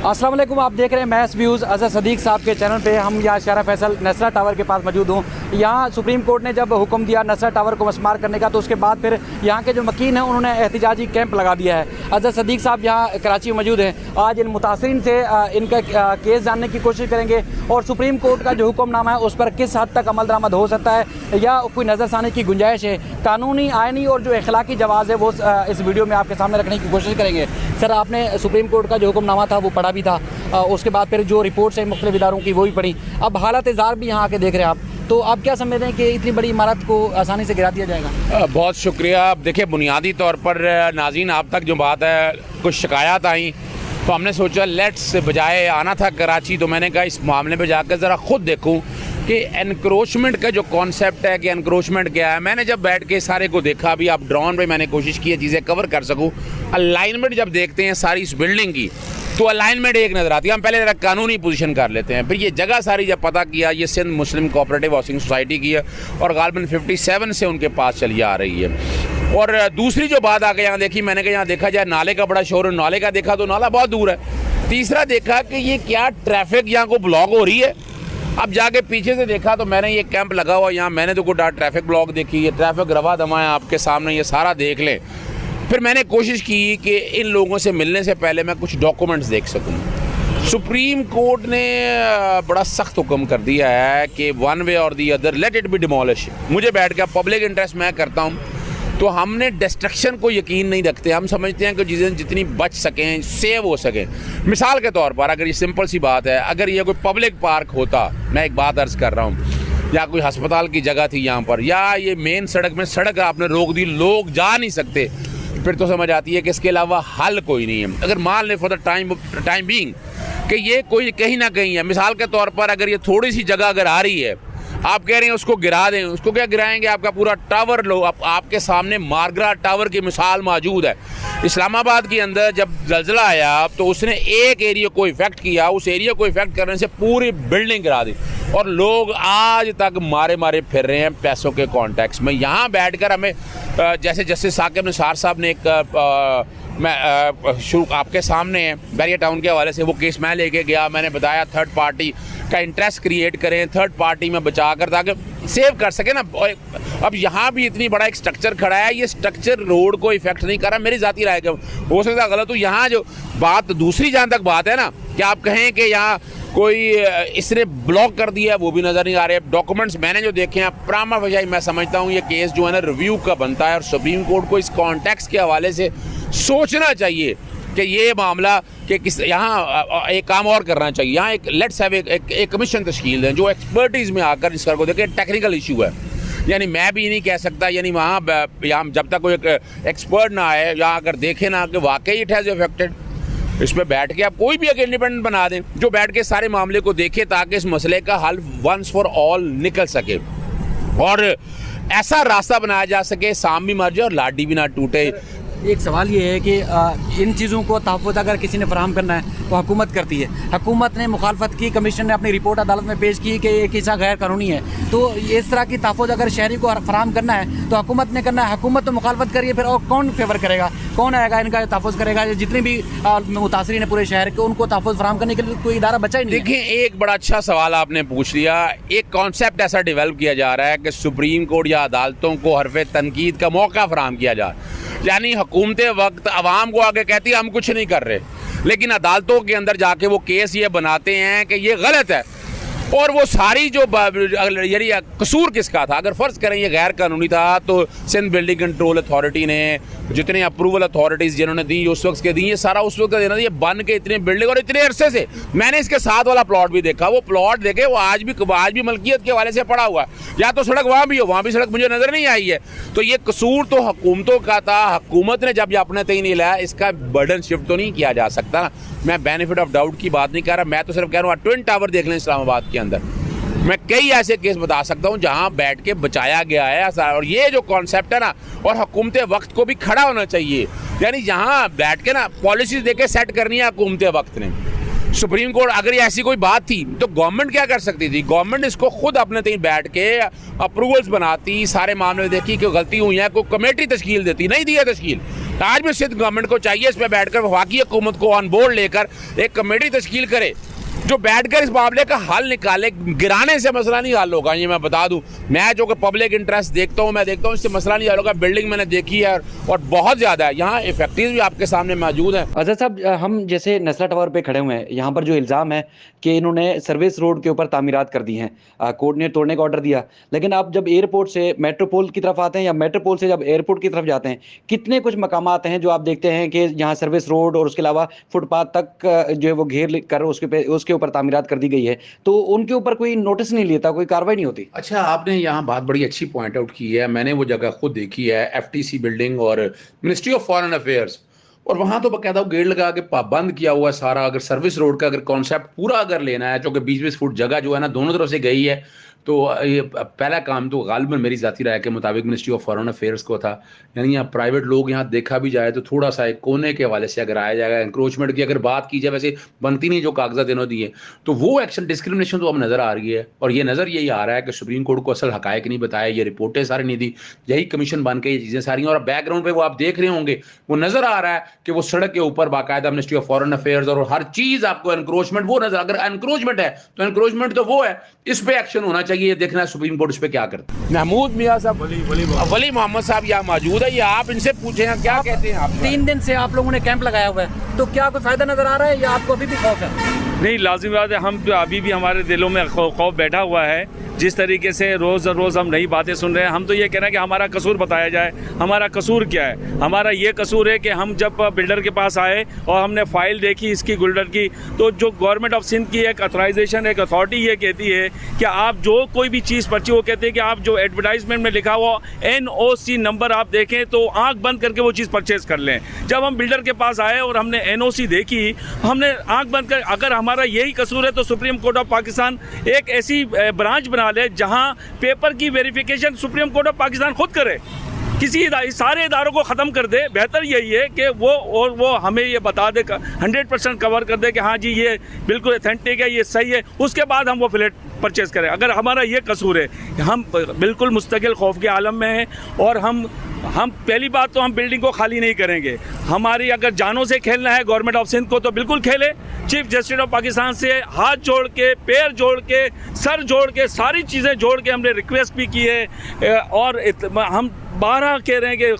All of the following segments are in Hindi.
अस्सलाम वालेकुम, आप देख रहे हैं मैस व्यूज़ अज़हर सदीक साहब के चैनल पे। हम यहाँ शहर फैसल नसलह टावर के पास मौजूद हूँ। यहाँ सुप्रीम कोर्ट ने जब हुक्म दिया नसलह टावर को मस्मार करने का, तो उसके बाद फिर यहाँ के जो मकीन हैं उन्होंने एहतिजाजी कैंप लगा दिया है। अज़हर सदीक साहब यहाँ कराची में मौजूद हैं। आज इन मुतासरीन से इनका केस जानने की कोशिश करेंगे और सुप्रीम कोर्ट का जो हुक्मनामा है उस पर किस हद तक अमल दरामद हो सकता है या कोई नज़रसानी की गुंजाइश है। कानूनी, आइनी और जो अखलाकी जवाज़ है वो इस वीडियो में आपके सामने रखने की कोशिश करेंगे। सर, आपने सुप्रीम कोर्ट का जो हुक्मनामा था वो पढ़ा भी था, उसके बाद फिर जो रिपोर्ट्स हैं मुख्तलिफ इदारों की वो भी पढ़ी। अब हालत अज़हार भी यहाँ आके देख रहे हैं आप, तो आप क्या समझते हैं कि इतनी बड़ी इमारत को आसानी से गिरा दिया जाएगा? बहुत शुक्रिया। देखिए, बुनियादी तौर पर नाज़रीन, आप तक जो बात है, कुछ शिकायत आई तो हमने सोचा लेट्स, बजाय आना था कराची तो मैंने कहा इस मामले पे जाकर ज़रा ख़ुद देखूं कि एनक्रोचमेंट का जो कॉन्सेप्ट है कि एनक्रोचमेंट क्या है। मैंने जब बैठ के सारे को देखा, अभी आप ड्रोन पे मैंने कोशिश की है चीज़ें कवर कर सकूं। अलाइनमेंट जब देखते हैं सारी इस बिल्डिंग की तो अलाइनमेंट एक नज़र आती है। हम पहले ज़रा कानूनी पोजीशन कर लेते हैं, फिर ये जगह सारी जब पता किया, ये सिंध मुस्लिम कोऑपरेटिव हाउसिंग सोसाइटी की है और गालबन 57 से उनके पास चली आ रही है। और दूसरी जो बात आगे यहाँ देखी, मैंने कहा यहाँ देखा जाए नाले का बड़ा शोर, नाले का देखा तो नाला बहुत दूर है। तीसरा देखा कि ये क्या ट्रैफिक यहाँ को ब्लॉक हो रही है। अब जाके पीछे से देखा तो मैंने ये कैंप लगा हुआ यहाँ, मैंने तो कोई ट्रैफिक ब्लॉक देखी, ये ट्रैफिक रवा दमा है आपके सामने, ये सारा देख लें। फिर मैंने कोशिश की कि इन लोगों से मिलने से पहले मैं कुछ डॉक्यूमेंट्स देख सकूं। सुप्रीम कोर्ट ने बड़ा सख्त हुक्म कर दिया है कि वन वे और the other let it be demolish. मुझे बैठ कर पब्लिक इंटरेस्ट मैं करता हूं, तो हमने डिस्ट्रक्शन को यकीन नहीं रखते। हम समझते हैं कि चीज़ें जितनी बच सकें, सेव हो सकें। मिसाल के तौर पर अगर ये सिंपल सी बात है, अगर ये कोई पब्लिक पार्क होता, मैं एक बात अर्ज़ कर रहा हूँ, या कोई अस्पताल की जगह थी यहाँ पर, या ये मेन सड़क में सड़क आपने रोक दी, लोग जा नहीं सकते, फिर तो समझ आती है कि इसके अलावा हल कोई नहीं है। अगर मान ले फॉर द टाइम बीइंग कि ये कोई कहीं ना कहीं है, मिसाल के तौर पर अगर ये थोड़ी सी जगह अगर आ रही है, आप कह रहे हैं उसको गिरा दें, उसको क्या गिराएंगे? आपका पूरा टावर लो। आपके सामने मारगरा टावर की मिसाल मौजूद है। इस्लामाबाद के अंदर जब ज़लज़ला आया तो उसने एक एरिया को इफ़ेक्ट किया, उस एरिया को इफ़ेक्ट करने से पूरी बिल्डिंग गिरा दी और लोग आज तक मारे मारे फिर रहे हैं पैसों के कॉन्टेक्स्ट में। यहाँ बैठकर हमें जैसे जस्टिस साकिब निसार साहब ने एक मैं शुरू आपके सामने बैरिया टाउन के हवाले से वो केस मैं लेके गया, मैंने बताया थर्ड पार्टी का इंटरेस्ट क्रिएट करें, थर्ड पार्टी में बचा कर ताकि सेव कर सके ना। अब यहाँ भी इतनी बड़ा एक स्ट्रक्चर खड़ा है, ये स्ट्रक्चर रोड को इफेक्ट नहीं कर रहा। मेरी ज़ाती राय हो सकता गलत हो। यहाँ जो बात दूसरी जहाँ तक बात है ना, कि आप कहें कि यहाँ कोई इसने ब्लॉक कर दिया है, वो भी नज़र नहीं आ रहे। डॉक्यूमेंट्स मैंने जो देखे हैं प्रामा वजह, मैं समझता हूँ ये केस जो है ना रिव्यू का बनता है और सुप्रीम कोर्ट को इस कॉन्टेक्स्ट के हवाले से सोचना चाहिए कि ये मामला कि किस यहाँ एक काम और करना चाहिए। यहाँ एक लेट्स हैव एक कमीशन तश्कील दें जो एक्सपर्टीज़ में आकर इस को देखें। टेक्निकल इशू है, यानी मैं भी नहीं कह सकता, यानी वहाँ जब तक कोई एक्सपर्ट ना आए, यहाँ अगर देखें ना कि वाकई इट हैज़ अफेक्टेड, इसमें बैठ के आप कोई भी एक इंडिपेंडेंट बना दें जो बैठ के सारे मामले को देखे ताकि इस मसले का हल वंस फॉर ऑल निकल सके और ऐसा रास्ता बनाया जा सके, सांप भी मर जाए और लाठी भी ना टूटे। एक सवाल ये है कि इन चीज़ों को तहफ़्फ़ुज़ अगर किसी ने फराहम करना है तो हुकूमत करती है। हुकूमत ने मुखालफत की, कमीशन ने अपनी रिपोर्ट अदालत में पेश की कि एक हिस्सा गैर कानूनी है, तो इस तरह की तहफ़्फ़ुज़ अगर शहरी को फराहम करना है तो हुकूमत ने करना है। हुकूमत तो मुखालफत करिए, फिर और कौन फेवर करेगा, कौन आएगा इनका तहफ़्फ़ुज़ करेगा? जितने भी मुतासरीन है पूरे शहर के, उनको तहफ़्फ़ुज़ फराहम करने के लिए कोई इदारा बचा ही नहीं। देखिए, एक बड़ा अच्छा सवाल आपने पूछ लिया। एक कॉन्सेप्ट ऐसा डेवलप किया जा रहा है कि सुप्रीम कोर्ट या अदालतों को हरफ़े तनकीद का मौका फराहम किया जा रहा है, यानी हुकूमतें वक्त अवाम को आगे कहती है हम कुछ नहीं कर रहे, लेकिन अदालतों के अंदर जाके वो केस ये बनाते हैं कि ये गलत है। और वो सारी जो यानी कसूर किसका था? अगर फ़र्ज़ करें ये गैर कानूनी था तो सिंध बिल्डिंग कंट्रोल अथॉरिटी ने जितने अप्रूवल अथॉरिटीज़ जिन्होंने दी उस वक्त के दी, ये सारा उस वक्त का देना था। ये बन के इतने बिल्डिंग और इतने अरसे से, मैंने इसके साथ वाला प्लॉट भी देखा, वो प्लॉट देखे, वो आज भी मलकियत के हवाले से पड़ा हुआ है। या तो सड़क वहाँ भी हो, वहाँ भी सड़क मुझे नज़र नहीं आई है। तो ये कसूर तो हुकूमतों का था। हुकूमत ने जब ये अपने तय नहीं लाया, इसका बर्डन शिफ्ट तो नहीं किया जा सकता। मैं बेनिफिट ऑफ डाउट की बात नहीं कर रहा, मैं तो सिर्फ कह रहा हूँ ट्विन टावर देख लें इस्लामाबाद के अंदर। मैं कई ऐसे केस बता सकता हूँ जहाँ बैठ के बचाया गया है। और ये जो कॉन्सेप्ट है ना, और हुकूमत वक्त को भी खड़ा होना चाहिए, यानी यहाँ बैठ के ना पॉलिसीज देके सेट करनी है हुकूमत वक्त ने। सुप्रीम कोर्ट अगर ये ऐसी कोई बात थी तो गवर्नमेंट क्या कर सकती थी? गवर्नमेंट इसको खुद अपने तय बैठ के अप्रूवल्स बनाती, सारे मामले देखी कि गलती हुई है, कोई कमेटी तश्कील देती, नहीं दी है तश्कील। आज भी सिंध गवर्नमेंट को चाहिए इस पर बैठकर वफाकी हुकूमत को ऑन बोर्ड लेकर एक कमेटी तश्कील करे जो बैठकर इस मामले का हल निकाले। गिराने से मसला नहीं हल होगा, ये मैं बता दूं। मैं जो कि पब्लिक इंटरेस्ट देखता हूं, मैं देखता हूं इससे मसला नहीं हल होगा। बिल्डिंग मैंने देखी है और बहुत ज़्यादा है, यहाँ इफेक्टिव भी आपके सामने मौजूद है। अजहर साहब, हम जैसे नस्ला टावर पे खड़े हुए हैं, यहाँ पर जो इल्ज़ाम है कि इन्होंने सर्विस रोड के ऊपर तामीरात कर दी हैं, कोर्ट ने तोड़ने का ऑर्डर दिया, लेकिन आप जब एयरपोर्ट से मेट्रोपोल की तरफ आते हैं या मेट्रोपोल से जब एयरपोर्ट की तरफ जाते हैं, कितने कुछ मकामात हैं जो आप देखते हैं कि यहाँ सर्विस रोड और उसके अलावा फुटपाथ तक जो है वो घेर कर उसके ऊपर तामीरात कर दी गई है, तो उनके ऊपर कोई नोटिस नहीं लेता, कोई कार्रवाई नहीं होती। अच्छा, आपने यहाँ बात बड़ी अच्छी पॉइंट आउट की है। मैंने वो जगह खुद देखी है, FTC बिल्डिंग और मिनिस्ट्री ऑफ फॉरेन अफेयर्स, और वहाँ तो बाकायदा गेट लगा के पाबंद किया हुआ है सारा। अगर सर्विस रोड का अगर कॉन्सेप्ट पूरा अगर लेना है, जो कि 20-20 फुट जगह जो है ना दोनों तरफ से गई है, तो ये पहला काम तो गालिबन मेरी ज़ाती राय के मुताबिक मिनिस्ट्री ऑफ फॉरेन अफेयर्स को था। यानी यहाँ प्राइवेट लोग यहाँ देखा भी जाए तो थोड़ा सा एक कोने के हवाले से अगर आया जाएगा, इंक्रोचमेंट की अगर बात की जाए, वैसे बनती नहीं जो कागजात इन्होंने दिए, तो वो एक्शन डिस्क्रिमिनेशन तो अब नज़र आ रही है। और ये नज़र यही आ रहा है कि सुप्रीम कोर्ट को असल हकायक नहीं बताया, ये रिपोर्टें सारी नहीं दी, यही कमीशन बन के ये चीज़ें सारी। और बैकग्राउंड पर वो आप देख रहे होंगे, वो नज़र आ रहा है कि वो सड़क के ऊपर बाकायदा मिनिस्ट्री ऑफ फॉरेन अफेयर्स और हर चीज़ आपको एनक्रोचमेंट वो नजर। अगर एनक्रोचमेंट है तो एनक्रोचमेंट तो वो है, इस पर एक्शन होना चाहिए। देखना है सुप्रीम कोर्ट इस पे क्या करता है। महमूद मियाँ साहब, वली मोहम्मद साहब यहाँ मौजूद है, ये आप इनसे पूछे हैं क्या कहते हैं। आप 3 दिन से आप लोगों ने कैंप लगाया हुआ है, तो क्या कोई फायदा नजर आ रहा है या आपको अभी भी खौफ है? नहीं, लाजिम बात है, हम अभी भी हमारे दिलों में खौफ बैठा हुआ है। जिस तरीके से रोज़ हम नई बातें सुन रहे हैं, हम तो ये कह रहे हैं कि हमारा कसूर बताया जाए। हमारा कसूर क्या है? हमारा ये कसूर है कि हम जब बिल्डर के पास आए और हमने फ़ाइल देखी इसकी बिल्डर की, तो जो गवर्नमेंट ऑफ सिंध की एक अथराइजेशन, एक अथॉरिटी ये कहती है कि आप जो कोई भी चीज़ पर्ची, वो कहते हैं कि आप जो एडवर्टाइजमेंट में लिखा हुआ NOC नंबर आप देखें तो आँख बंद करके वो चीज़ परचेज़ कर लें। जब हम बिल्डर के पास आए और हमने NOC देखी, हमने आँख बंद कर, अगर हमारा यही कसूर है तो सुप्रीम कोर्ट ऑफ पाकिस्तान एक ऐसी ब्रांच बना ले जहां पेपर की verification supreme court of Pakistan खुद करे, किसी सारे इदारों को ख़त्म कर दे। बेहतर यही है कि वो हमें ये बता दे, 100% कवर कर दे कि हाँ जी ये बिल्कुल ऑथेंटिक है, ये सही है, उसके बाद हम वो फ्लैट परचेज़ करें। अगर हमारा ये कसूर है, हम बिल्कुल मुस्तकिल खौफ के आलम में हैं और हम पहली बात तो हम बिल्डिंग को खाली नहीं करेंगे। हमारी अगर जानों से खेलना है गवर्नमेंट ऑफ सिंध को तो बिल्कुल खेले। चीफ जस्टिस ऑफ पाकिस्तान से हाथ जोड़ के, पैर जोड़ के, सर जोड़ के, सारी चीज़ें जोड़ के हमने रिक्वेस्ट भी की है और हम 12 कह रहे हैं कि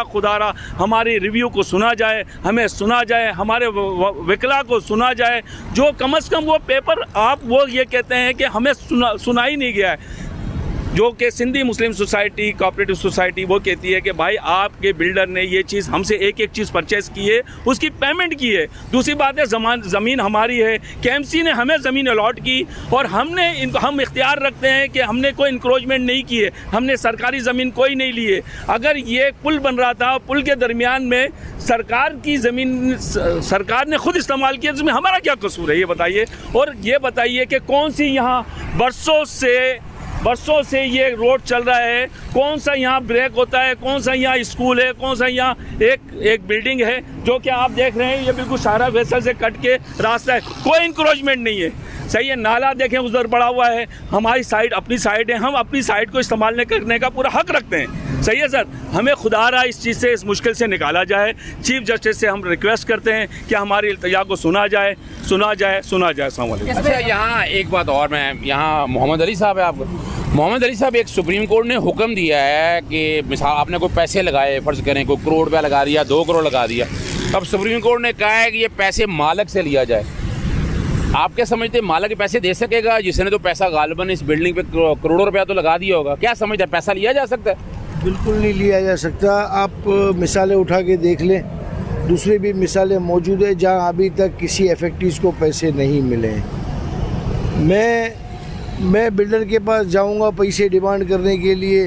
खुदारा हमारी रिव्यू को सुना जाए, हमें सुना जाए, हमारे वकला को सुना जाए। जो कम से कम वो पेपर आप वो ये कहते हैं कि हमें सुना ही नहीं गया है, जो कि सिंधी मुस्लिम सोसाइटी, कोऑपरेटिव सोसाइटी वो कहती है कि भाई आपके बिल्डर ने ये चीज़ हमसे एक चीज़ परचेज़ की है, उसकी पेमेंट की है। दूसरी बात है ज़मीन हमारी है, KMC ने हमें ज़मीन अलॉट की और हम इख्तियार रखते हैं कि हमने कोई इंक्रोचमेंट नहीं की है, हमने सरकारी ज़मीन कोई नहीं ली है। अगर ये पुल बन रहा था, पुल के दरमियान में सरकार की ज़मीन सरकार ने खुद इस्तेमाल किया, जिसमें हमारा क्या कसूर है ये बताइए। और ये बताइए कि कौन सी यहाँ बरसों से ये रोड चल रहा है, कौन सा यहाँ ब्रेक होता है, कौन सा यहाँ स्कूल है, कौन सा यहाँ एक बिल्डिंग है जो कि आप देख रहे हैं ये बिल्कुल शाहरा फैसल से कट के रास्ता है, कोई इंक्रोचमेंट नहीं है। सही है, नाला देखें उधर पड़ा हुआ है, हमारी साइड अपनी साइड है, हम अपनी साइड को इस्तेमाल करने का पूरा हक रखते हैं। सही है सर, हमें खुदारा इस चीज़ से, इस मुश्किल से निकाला जाए। चीफ जस्टिस से हम रिक्वेस्ट करते हैं कि हमारी इल्तिजा को सुना जाए। अच्छा, यहाँ एक बात और, मैं यहाँ मोहम्मद अली साहब है आपको। मोहम्मद अली साहब, एक सुप्रीम कोर्ट ने हुक्म दिया है कि मिसाल आपने कोई पैसे लगाए, फ़र्ज़ करें कोई करोड़ रुपया लगा दिया, 2 करोड़ लगा दिया, अब सुप्रीम कोर्ट ने कहा है कि ये पैसे मालिक से लिया जाए। आप क्या समझते हैं, मालिक पैसे दे सकेगा जिसने तो पैसा गालिबन इस बिल्डिंग पे करोड़ों रुपया तो लगा दिया होगा? क्या समझते हैं, पैसा लिया जा सकता है? बिल्कुल नहीं लिया जा सकता। आप मिसालें उठा के देख लें, दूसरी भी मिसालें मौजूद है जहां अभी तक किसी एफेक्टिव्स को पैसे नहीं मिले। मैं बिल्डर के पास जाऊंगा पैसे डिमांड करने के लिए,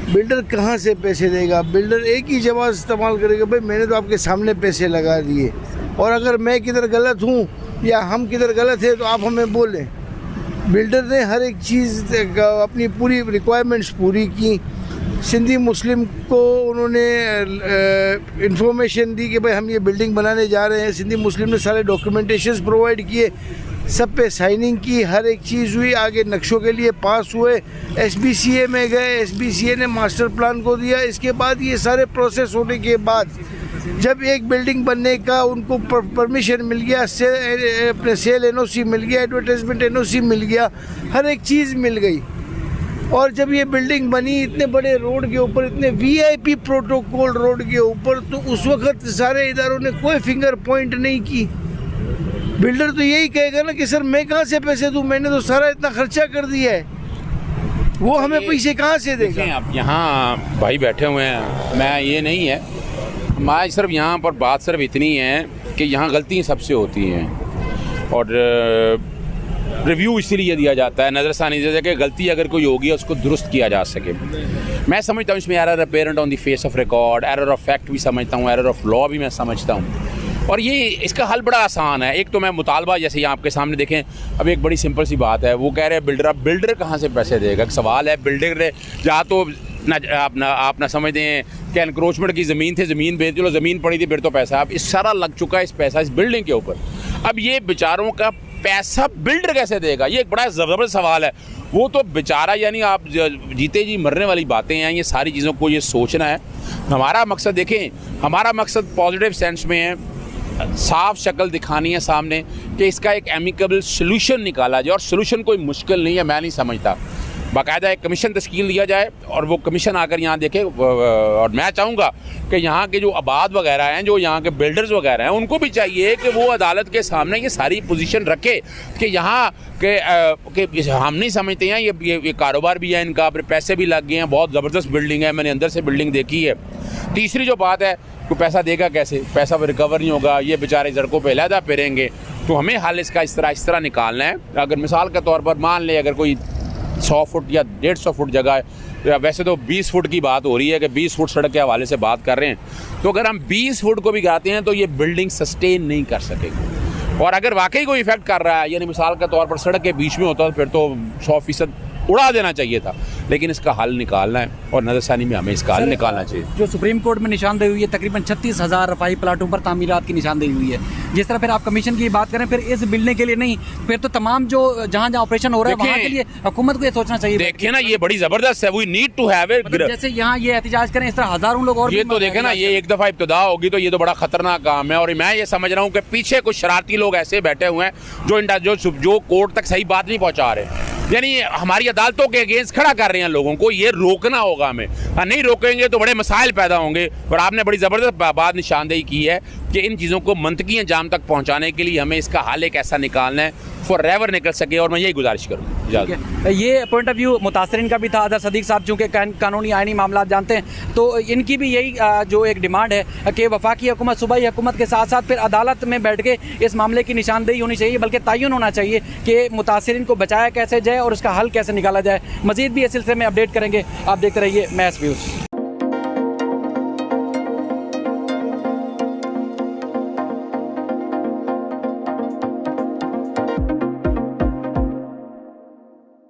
बिल्डर कहां से पैसे देगा? बिल्डर एक ही जवाब इस्तेमाल करेगा, भाई मैंने तो आपके सामने पैसे लगा दिए, और अगर मैं किधर गलत हूं या हम किधर गलत है तो आप हमें बोलें। बिल्डर ने हर एक चीज़ अपनी पूरी रिक्वायरमेंट्स पूरी की। सिंधी मुस्लिम को उन्होंने इंफॉर्मेशन दी कि भाई हम ये बिल्डिंग बनाने जा रहे हैं, सिंधी मुस्लिम ने सारे डॉक्यूमेंटेशंस प्रोवाइड किए, सब पे साइनिंग की, हर एक चीज़ हुई, आगे नक्शों के लिए पास हुए, SBCA में गए, SBCA ने मास्टर प्लान को दिया। इसके बाद ये सारे प्रोसेस होने के बाद जब एक बिल्डिंग बनने का उनको परमिशन मिल गया, अपने सेल NOC मिल गया, एडवर्टाइजमेंट NOC मिल गया, हर एक चीज़ मिल गई। और जब ये बिल्डिंग बनी इतने बड़े रोड के ऊपर, इतने VIP प्रोटोकॉल रोड के ऊपर, तो उस वक्त सारे इदारों ने कोई फिंगर पॉइंट नहीं की। बिल्डर तो यही कहेगा ना कि सर मैं कहाँ से पैसे दूँ, मैंने तो सारा इतना खर्चा कर दिया है, वो हमें पैसे कहाँ से देगा। आप यहाँ भाई बैठे हुए हैं, मैं ये नहीं है, मैं सिर्फ यहाँ पर बात सिर्फ इतनी है कि यहाँ गलतियाँ सबसे होती हैं और रिव्यू इसीलिए दिया जाता है, नज़रसानी जैसे कि गलती अगर कोई होगी उसको दुरुस्त किया जा सके। मैं समझता हूँ इसमें error apparent on the face of record, error of fact भी समझता हूँ, एरर ऑफ लॉ भी मैं समझता हूँ, और ये इसका हल बड़ा आसान है। एक तो मैं मुतालबा, जैसे यहाँ आपके सामने देखें, अब एक बड़ी सिंपल सी बात है, वो कह रहे हैं बिल्डर, अब बिल्डर कहाँ से पैसे देगा, एक सवाल है। बिल्डर ने या तो आप ना समझते हैं कि एनक्रोचमेंट की ज़मीन थी, ज़मीन बेच लो, ज़मीन पड़ी थी, फिर तो पैसा अब इस सारा लग चुका है, इस पैसा इस बिल्डिंग के ऊपर। अब ये बेचारों का पैसा बिल्डर कैसे देगा, ये एक बड़ा ज़बरदस्त सवाल है। वो तो बेचारा, यानी आप जीते जी मरने वाली बातें हैं, ये सारी चीज़ों को ये सोचना है। हमारा मकसद देखें, हमारा मकसद पॉजिटिव सेंस में है, साफ शक्ल दिखानी है सामने कि इसका एक एमिकेबल सलूशन निकाला जाए, और सलूशन कोई मुश्किल नहीं है, मैं नहीं समझता। बाकायदा एक कमीशन तश्कील दिया जाए और वो कमीशन आकर यहाँ देखे, और मैं चाहूँगा कि यहाँ के जो आबाद वगैरह हैं, जो यहाँ के बिल्डर्स वगैरह हैं, उनको भी चाहिए कि वो अदालत के सामने ये सारी पोजीशन रखे कि यहाँ के हम नहीं समझते हैं, ये कारोबार भी है इनका, पैसे भी लग गए हैं, बहुत ज़बरदस्त बिल्डिंग है, मैंने अंदर से बिल्डिंग देखी है। तीसरी जो बात है, कोई पैसा देगा कैसे, पैसा रिकवर नहीं होगा, ये बेचारे सड़कों पे अलहदा फिरेंगे। तो हमें हल इसका इस तरह निकालना है। अगर मिसाल के तौर पर मान ले, अगर कोई 100 फुट या 150 फुट जगह है, वैसे तो 20 फुट की बात हो रही है कि 20 फुट सड़क के हवाले से बात कर रहे हैं, तो अगर हम 20 फुट को भी गिराते हैं तो ये बिल्डिंग सस्टेन नहीं कर सकेगी। और अगर वाकई कोई इफेक्ट कर रहा है, यानी मिसाल के तौर पर सड़क के बीच में होता, फिर तो 100% उड़ा देना चाहिए था। लेकिन इसका हल निकालना है, और नज़रसानी में हमें इसका हल निकालना चाहिए। जो सुप्रीम कोर्ट में निशानदेही हुई है, तकरीबन 36,000 रफाई प्लाटों पर तामीरात की निशानदेही हुई है। जिस तरह फिर आप कमीशन की बात करें, फिर इस बिल्डिंग के लिए नहीं, फिर तो तमाम जो जहाँ ऑपरेशन हो रहा है वहाँ के लिए हुकूमत को ये सोचना चाहिए। देखिए ना, ये बड़ी ज़बरदस्त है, we need to have it. जैसे यहाँ ये एहतिजाज करें, इस तरह हज़ारों लोग और ये तो देखे ना, ये एक दफ़ा इब्तिदा होगी तो ये तो बड़ा खतरनाक काम है। और मैं ये समझ रहा हूँ कि पीछे कुछ शरारती लोग ऐसे बैठे हुए हैं जो कोर्ट तक सही बात नहीं पहुँचा रहे, यानी हमारी अदालतों के अगेंस्ट खड़ा कर रहे हैं लोगों को। ये रोकना होगा हमें, नहीं रोकेंगे तो बड़े मसाइल पैदा होंगे। और आपने बड़ी ज़बरदस्त बात निशानदेही की है कि इन चीज़ों को मंतकी अंजाम तक पहुंचाने के लिए हमें इसका हल एक ऐसा निकालना है फॉरएवर निकल सके, और मैं यही गुजारिश करूँगा। ये पॉइंट ऑफ व्यू मुतासरीन का भी था। अज़हर सदीक साहब चूँकि कानूनी आइनी मामला जानते हैं, तो इनकी भी यही जो एक डिमांड है कि वफाकी हुकूमत, सूबाई हुकूमत के साथ साथ फिर अदालत में बैठ के इस मामले की निशानदेही होनी चाहिए, बल्कि तयन होना चाहिए कि मुतासरीन को बचाया कैसे जाए और उसका हल कैसे निकाला जाए। मज़ीद भी इस सिलसिले में अपडेट करेंगे। आप देखते रहिए मैस व्यूज़।